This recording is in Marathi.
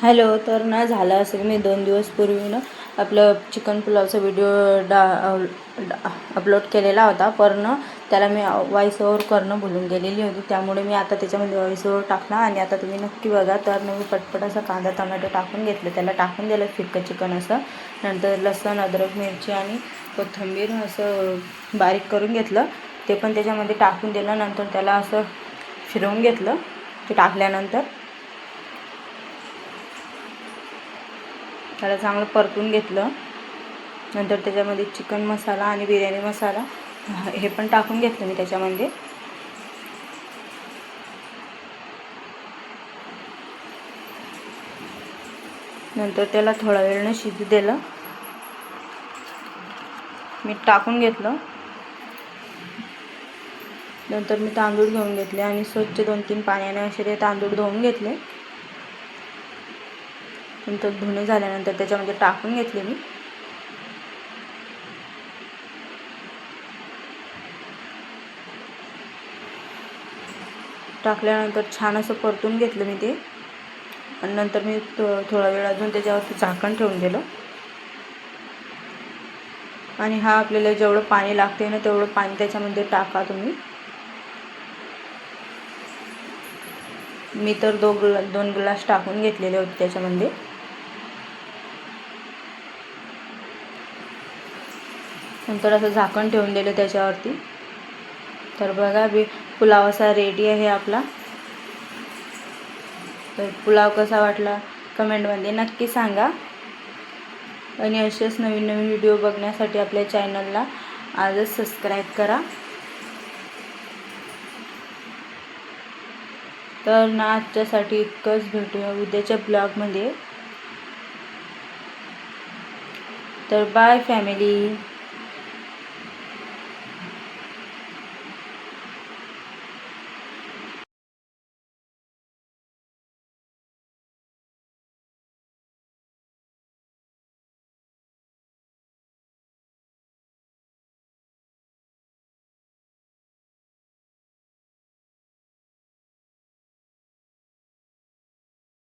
हॅलो. तर ना झालं असं मी 2 दिवस पूर्वी ना आपलं चिकन पुलावचा व्हिडिओ अपलोड केलेला होता, पण त्याला मी व्हॉइस ओव्हर करणं भुलून गेलेली होती. त्यामुळे मी आता त्याच्यामध्ये व्हॉइस ओव्हर टाकला आणि आता तुम्ही नक्की बघा. तर मी पटपट असा कांदा टोमॅटो टाकून घेतलं, त्याला टाकून दिलं फिक्कं चिकन असं. नंतर लसूण अद्रक मिरची आणि कोथिंबीर असं बारीक करून घेतलं, ते पण त्याच्यामध्ये टाकून दिलं. नंतर त्याला असं फिरवून घेतलं. ते टाकल्यानंतर त्याला चांगलं परतून घेतलं. नंतर त्याच्यामध्ये चिकन मसाला आणि बिर्याणी मसाला हे पण टाकून घेतलं मी त्याच्यामध्ये. नंतर त्याला थोडा वेळनं शिजू दिलं. मीठ टाकून घेतलं. नंतर मी तांदूळ घेऊन घेतले आणि स्वच्छ 2-3 पाण्याने असे ते तांदूळ धुवून घेतले. नंतर धुणे झाल्यानंतर त्याच्यामध्ये टाकून घेतले मी. टाकल्यानंतर छान असं परतून घेतलं मी ते आणि नंतर मी थोडा वेळ अजून त्याच्यावरती झाकण ठेवून दिलं. आणि हा आपल्याला जेवढं पाणी लागते ना तेवढं पाणी त्याच्यामध्ये टाका तुम्ही. मी तर 2 ग्लास टाकून घेतलेले होते त्याच्यामध्ये. नंतर असं झाकण ठेवून दिलं त्याच्यावरती. तर बघा पुलाव असा रेडी आहे आपला. तर पुलाव कसा वाटला कमेंटमध्ये नक्की सांगा. आणि असेच नवीन नवीन व्हिडिओ बघण्यासाठी आपल्या चॅनलला आजच सबस्क्राईब करा. तर ना आजच्यासाठी इतकंच. भेटूया उद्याच्या ब्लॉगमध्ये. तर बाय फॅमिली.